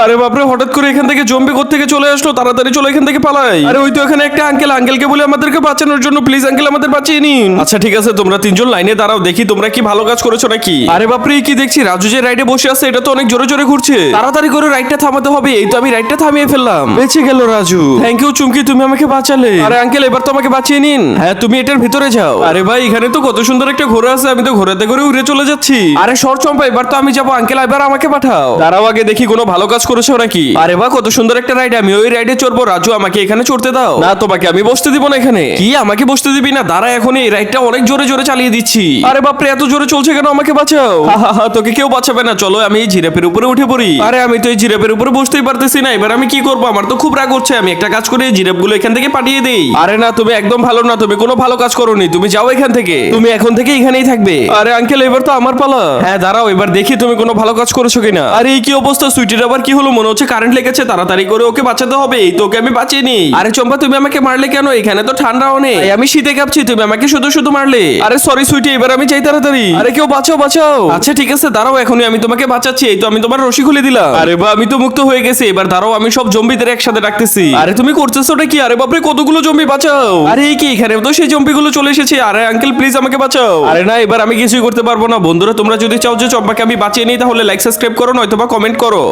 আরে বাপরে, হঠাৎ করে এখান থেকে জম্বি কোত্থেকে চলে আসলো? তাড়াতাড়ি চলো এখান থেকে পালাই। আরে ওই তো এখানে একটা আঙ্কেল, আঙ্কেলকে বলে আমাদেরকে বাঁচানোর জন্য, প্লিজ আঙ্কেল আমাদের বাঁচিয়ে নিন। আচ্ছা ঠিক আছে, তোমরা তিনজন লাইনে দাঁড়াও, দেখি তোমরা কি ভালো কাজ করেছো নাকি। আরে বাপরে, কি দেখছি রাজু যে রাইডে বসে আছে, এটা তো অনেক জোরে জোরে ঘুরছে। তাড়াতাড়ি করে রাইডটা থামাতে হবে। এই তো আমি রাইডটা থামিয়ে ফেললাম, বেঁচে গেল রাজু। থ্যাংক ইউ চুমকি, তুমি আমাকে বাঁচালে। আরে আঙ্কেল, এবার তো আমাকে বাঁচিয়ে নিন। হ্যাঁ, তুমি এটার ভিতরে যাও। আরে ভাই, এখানে তো কত সুন্দর একটা ঘোড়া আছে, আমি তো ঘোড়াতে করে উড়ে চলে যাচ্ছি। আরে সর চম্পা, এবার তো আমি যাবো। আঙ্কেল এবার আমাকে পাঠাও। দাঁড়াও আগে দেখি কোনো ভালো কাজ করেছো নাকি। আরে বাহ, কত সুন্দর একটা রাইড, আমি ওই রাইডে চড়বো। রাজু আমাকে এখানে চড়তে দাও। না, তোমাকে আমি বসতে দিব না এখানে। কি, আমাকে বসতে দিবি না? দাঁড়া, এখন এই রাইডটা অনেক জোরে জোরে চালিয়ে দিচ্ছি। আরে বাপরে, এত জোরে চলছে কেন? আমাকে বাঁচাও। হা, তোকে কেউ বাঁচাবে না। চলো আমি এই জিরাফের উপরে উঠে পড়ি। আরে আমি তো এই জিরাফের উপরে বসতেই পারতেছি না, এবার আমি কি করবো? আমার তো খুব রাগ হচ্ছে। আমি একটা কাজ করে জিরাফ গুলো এখান থেকে পাঠিয়ে দেই। আরে না, তুমি একদম ভালো না, তুমি কোনো ভালো কাজ করোনি। তুমি যাও এখান থেকে, তুমি এখন থেকে এখানেই থাকবে। আরে আঙ্কেল, এবার তো আমার পালা। হ্যাঁ দাঁড়াও, এবার দেখি তুমি কোনো ভালো কাজ করেছো কিনা। আরে এই কি অবস্থা? সুইটির আবার কি হলো? মনে হচ্ছে কারেন্ট লেগেছে। তাড়াতাড়ি করে ওকে বাঁচাতে হবে। এই তোকে আমি বাঁচিয়ে নি। আরে চম্পা, তুমি আমাকে মারলে কেন? এখানে তো ঠান্ডা অনেক, আমি শীতে কাঁপছি, তুমি আমাকে শুধু শুধু মারলে। আরে সরি সুইটি, এবার আমি চাই তাড়াতাড়ি। আরে কেউ বাঁচাও, বাঁচাও। আচ্ছা ঠিক আছে, দাঁড়াও, এখনই আমি তোমাকে বাঁচাচ্ছি। এই তো আমি তোমার রশি খুলে দিলাম। আরে বা, আমি তো মুক্ত হয়ে গেছি। এবার দাঁড়াও, আমি সব জম্বিদের একসাথে ডাকতেছি। আরে তুমি করতেছোটা কি? আরে বাপরে, কতগুলো জম্বি, বাঁচাও। আরে এই কি, এখানে তো সেই জম্বিগুলো চলে এসেছে। আরে আঙ্কেল প্লিজ আমাকে বাঁচাও। আরে না, এবার আমি কিছুই করতে পারবো না। বন্ধুরা, তোমরা যদি চাও যে চম্পাকে আমি বাঁচিয়ে নিই, তাহলে লাইক সাবস্ক্রাইব করো, নয়তোবা কমেন্ট করো।